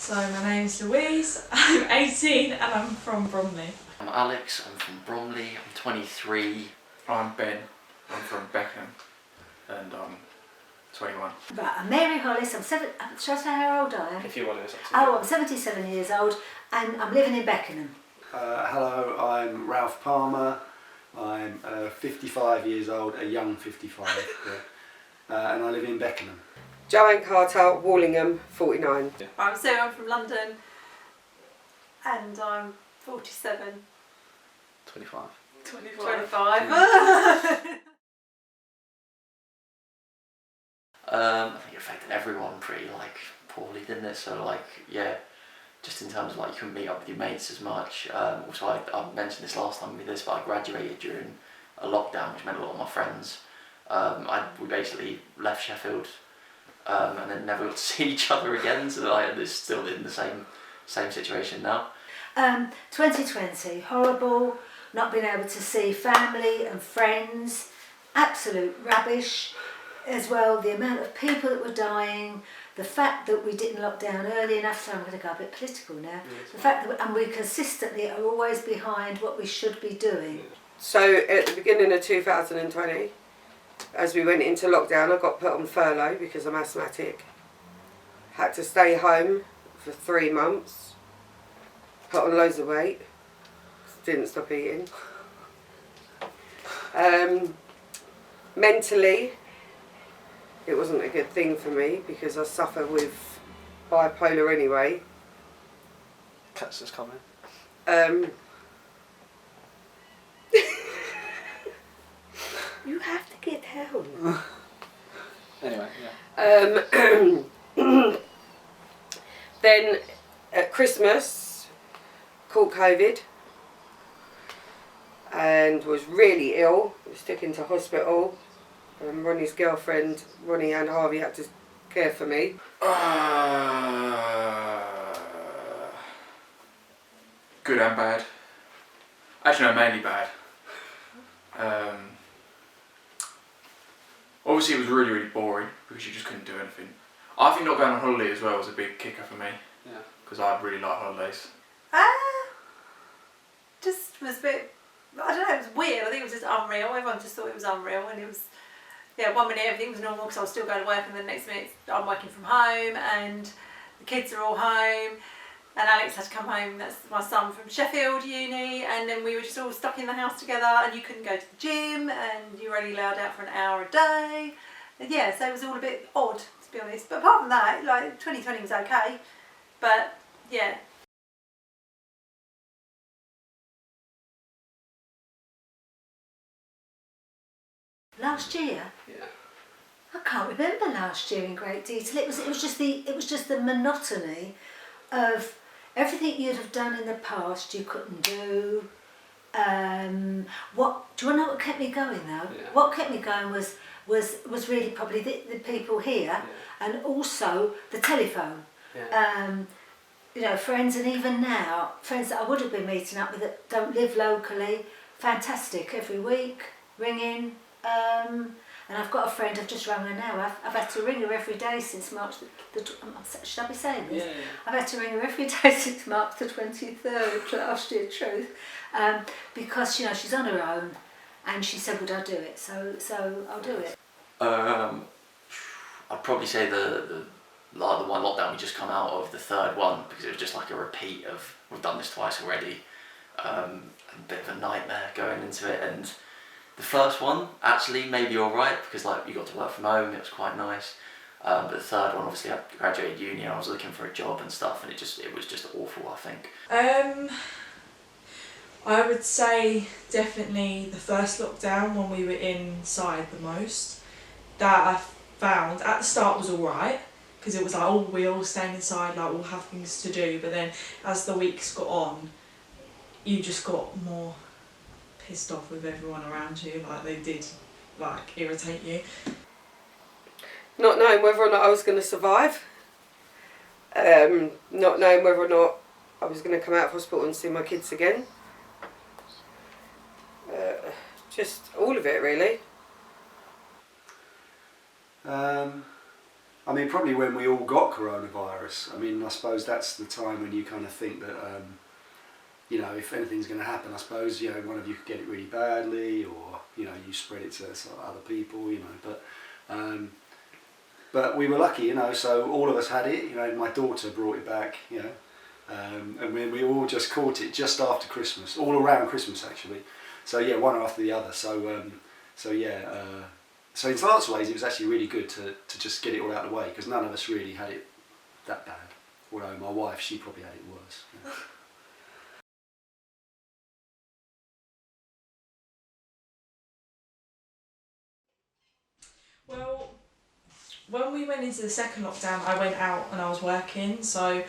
So my name's Louise, I'm 18 and I'm from Bromley. I'm Alex, I'm from Bromley, I'm 23. I'm Ben, I'm from Beckenham and I'm 21. Right, I'm Mary Hollis, shall I say how old I am? If you want to, it's up to you. Oh, I'm 77 years old and I'm living in Beckenham. Hello, I'm Ralph Palmer. I'm 55 years old, a young 55, and I live in Beckenham. Joanne Carter, Wallingham, 49. I'm Sue, I'm from London and I'm 47. 25. 25. I think it affected everyone pretty poorly, didn't it? So yeah, just in terms of you couldn't meet up with your mates as much. Also I mentioned this last time with this, but I graduated during a lockdown, which meant a lot of my friends. We basically left Sheffield and then never got to see each other again. So they're still in the same situation now. 2020, horrible, not being able to see family and friends, absolute rubbish. As well, the amount of people that were dying, the fact that we didn't lock down early enough, so I'm going to go a bit political now, the fact that we consistently are always behind what we should be doing. So at the beginning of 2020, as we went into lockdown, I got put on furlough because I'm asthmatic. Had to stay home for 3 months, put on loads of weight, didn't stop eating. Mentally, it wasn't a good thing for me because I suffer with bipolar anyway. Cat's just coming. You have to get down. Anyway, yeah. Then at Christmas, caught COVID and was really ill. Was taken to hospital. Ronnie's girlfriend, Ronnie and Harvey, had to care for me. Good and bad. Actually, no, mainly bad. Obviously, it was really, really boring because you just couldn't do anything. I think not going on holiday as well was a big kicker for me. Yeah. Because I really like holidays. Just was a bit, I don't know, it was weird. I think it was just unreal. Everyone just thought it was unreal, and it was, yeah, 1 minute everything was normal because I was still going to work, and then the next minute I'm working from home and the kids are all home, and Alex had to come home, that's my son, from Sheffield Uni, and then we were just all stuck in the house together, and you couldn't go to the gym, and you were only allowed out for an hour a day. And yeah, so it was all a bit odd, to be honest. But apart from that, 2020 was okay, but yeah. Last year? Yeah. I can't remember last year in great detail. It was just the monotony of everything you'd have done in the past you couldn't do. Do you want to know what kept me going though? Yeah. What kept me going was really probably the people here, and also the telephone. Yeah. Friends, and even now, friends that I would have been meeting up with that don't live locally, fantastic every week, ringing. And I've got a friend, I've just rung her now, I've had to ring her every day since March should I be saying this? Yeah. I've had to ring her every day since March the 23rd, to ask you the truth, because she's on her own, and she said would I do it, so I'll do it. I'd probably say the one lockdown we just come out of, the third one, because it was just like a repeat of, we've done this twice already, a bit of a nightmare going into it. And the first one, actually, maybe alright, because you got to work from home, it was quite nice. But the third one, obviously, I graduated uni and I was looking for a job and stuff, and it was just awful, I think. I would say definitely the first lockdown, when we were inside the most. That I found at the start was alright, because it was we're all staying inside, we'll have things to do. But then as the weeks got on, you just got more pissed off with everyone around you, they did irritate you. Not knowing whether or not I was going to survive, not knowing whether or not I was going to come out of hospital and see my kids again. Just all of it, really. I mean, probably when we all got coronavirus. I mean, I suppose that's the time when you kind of think that, you know, if anything's going to happen, I suppose, you know, one of you could get it really badly, or, you know, you spread it to sort of other people, you know. But we were lucky, you know, so all of us had it. You know, my daughter brought it back, you know, and we all just caught it just after Christmas, all around Christmas actually. So yeah, one after the other. So yeah. So in lots of ways, it was actually really good to just get it all out of the way, because none of us really had it that bad. Although my wife, she probably had it worse. Yeah. Well, when we went into the second lockdown, I went out and I was working, so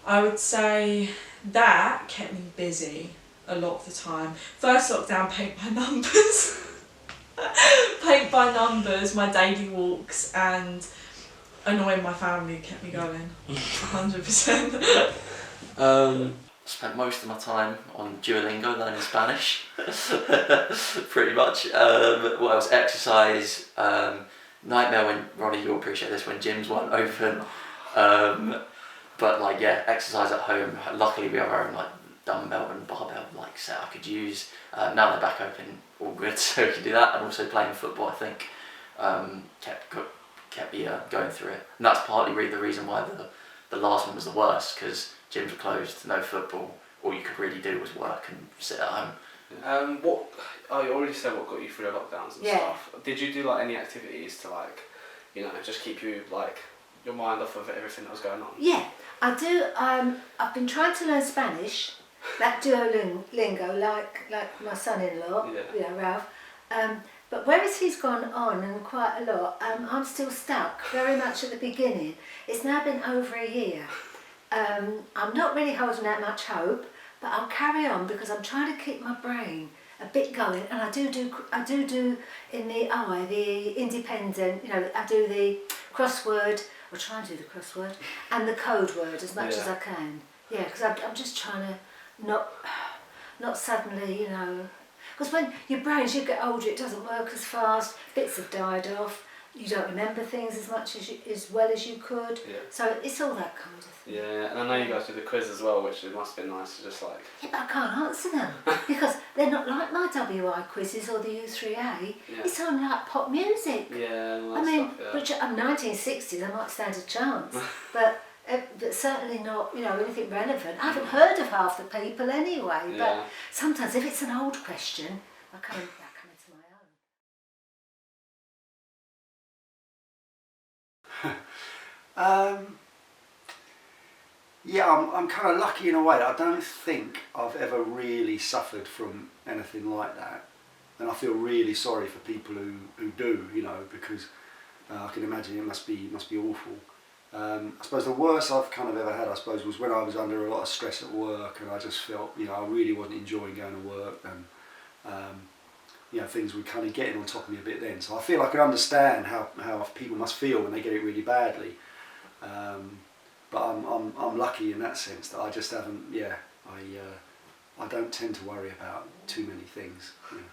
I would say that kept me busy a lot of the time. First lockdown, paint by numbers. Paint by numbers, my daily walks, and annoying my family kept me going. 100%. Spent most of my time on Duolingo learning Spanish, pretty much. What else? Exercise. Nightmare when, Ronnie, you'll appreciate this, when gyms weren't open. But like, yeah, exercise at home. Luckily we have our own like dumbbell and barbell like set I could use. Now they're back open, all good, so we can do that. And also playing football, I think, kept me going through it. And that's partly really the reason why the last one was the worst, because gyms were closed, no football. All you could really do was work and sit at home. You already said what got you through the lockdowns and stuff. Did you do like any activities to like, you know, just keep you like your mind off of everything that was going on? Yeah, I do. I've been trying to learn Spanish, that Duolingo, like my son-in-law, you know, Ralph. But whereas he's gone on and quite a lot, I'm still stuck very much at the beginning. It's now been over a year. I'm not really holding out much hope, but I'll carry on because I'm trying to keep my brain a bit going, and I do in the independent, you know, I do the crossword, or try and do the crossword, and the code word as much as I can. Yeah, because I'm just trying to not suddenly, you know, because when your brain, as you get older, it doesn't work as fast, bits have died off, you don't remember things as much as well as you could. Yeah. So it's all that kind of thing. Yeah, and I know you guys do the quiz as well, which it must have been nice to just like... Yeah, but I can't answer them because they're not like my WI quizzes or the U3A. Yeah. It's on like pop music. Yeah, and all I that mean, stuff, yeah. which I'm 1960s, I might stand a chance, but certainly not, you know, anything relevant. I haven't heard of half the people anyway. But sometimes if it's an old question, I come into my own. Yeah, I'm kind of lucky in a way. I don't think I've ever really suffered from anything like that, and I feel really sorry for people who do, you know, because I can imagine it must be awful. I suppose the worst I've kind of ever had, I suppose, was when I was under a lot of stress at work, and I just felt, you know, I really wasn't enjoying going to work, and you know, things were kind of getting on top of me a bit then. So I feel I can understand how people must feel when they get it really badly. But I'm lucky in that sense that I just haven't. Yeah, I don't tend to worry about too many things. You know.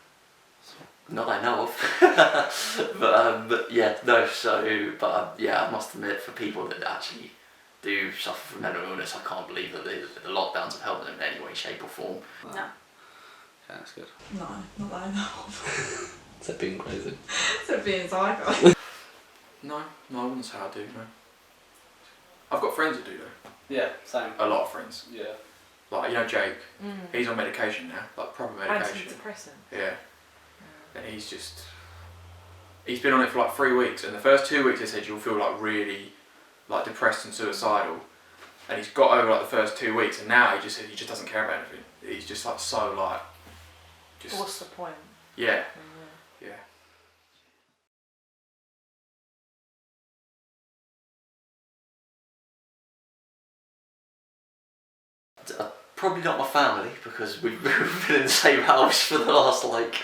Not I know of. but yeah, no. So, but yeah, I must admit, for people that actually do suffer from mental illness, I can't believe that the lockdowns have helped them in any way, shape, or form. No. Yeah, that's good. No, not that I know of. Is that being crazy? Except being psycho. No, I wouldn't say I do, no. I've got friends that do though. Yeah, same. A lot of friends. Yeah. Like, you know Jake, he's on medication now, like proper medication. Antidepressant. Yeah. And he's been on it for like 3 weeks, and the first 2 weeks they said you'll feel like really like depressed and suicidal. And he's got over like the first 2 weeks, and now he just doesn't care about anything. He's just like so like just. What's the point? Yeah. Yeah. Probably not my family, because we've been in the same house for the last like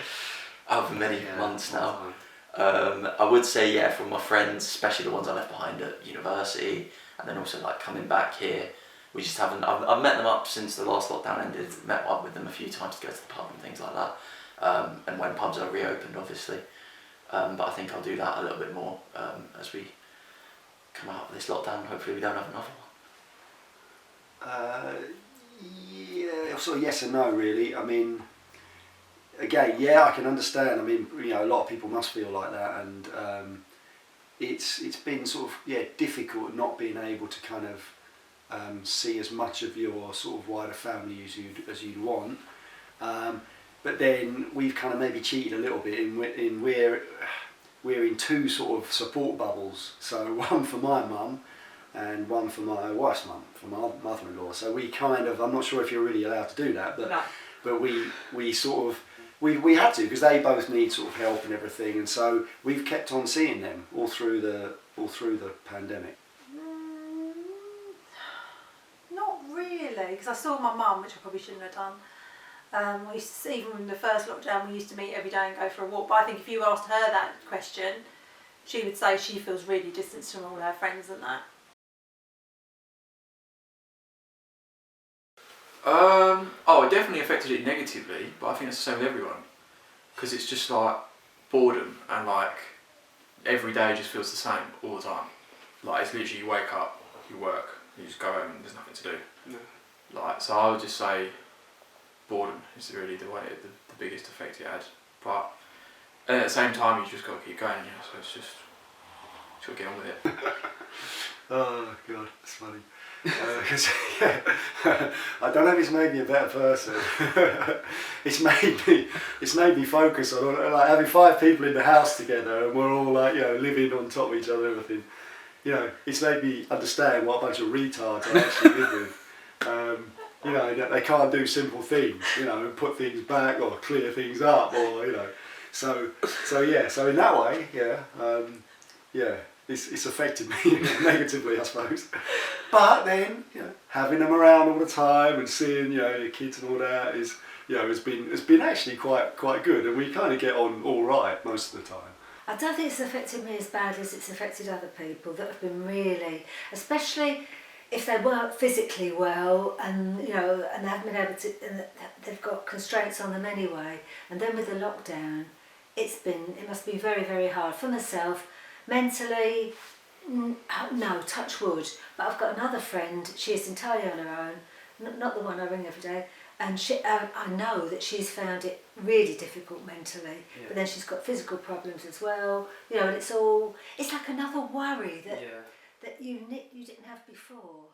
however many months now. I would say, yeah, from my friends, especially the ones I left behind at university, and then also like coming back here, we just haven't. I've met them up since the last lockdown ended. Met up with them a few times to go to the pub and things like that, and when pubs are reopened, obviously. But I think I'll do that a little bit more as we come out of this lockdown. Hopefully we don't have another one. Yeah, sort of yes and no really. I mean, again, yeah, I can understand. I mean, you know, a lot of people must feel like that, and it's been sort of difficult not being able to kind of see as much of your sort of wider family as you'd want. But then we've kind of maybe cheated a little bit in we're in two sort of support bubbles. So one for my mum and one for my wife's mum, for my mother-in-law. So we kind of, I'm not sure if you're really allowed to do that, but No. but we sort of we had to, because they both need sort of help and everything, and so we've kept on seeing them all through the pandemic. Not really, because I saw my mum, which I probably shouldn't have done. We used to, even in the first lockdown, we used to meet every day and go for a walk. But I think if you asked her that question, she would say she feels really distanced from all her friends and that. It definitely affected it negatively, but I think it's the same with everyone, because it's just like boredom, and like every day just feels the same all the time. Like it's literally you wake up, you work, you just go home and there's nothing to do. Yeah. Like, so I would just say boredom is really the biggest effect it had. But at the same time, you just got to keep going, you know, so it's just got to get on with it. Oh God, that's funny. 'Cause, I don't know if it's made me a better person. It's made me focus on like having 5 people in the house together, and we're all like, you know, living on top of each other and everything. You know, it's made me understand what a bunch of retards I actually live with. You know, that they can't do simple things, you know, and put things back or clear things up, or you know, so yeah. So in that way, yeah. It's affected me negatively, I suppose. But then, you know, having them around all the time and seeing, you know, your kids and all that is, you know, has been actually quite good, and we kind of get on all right most of the time. I don't think it's affected me as badly as it's affected other people that have been really, especially if they weren't physically well, and you know, and they haven't been able to, and they've got constraints on them anyway. And then with the lockdown, it must be very, very hard for myself. Mentally, no, touch wood. But I've got another friend, she is entirely on her own, not the one I ring every day, and I know that she's found it really difficult mentally, but then she's got physical problems as well, you know, and it's like another worry that you didn't have before.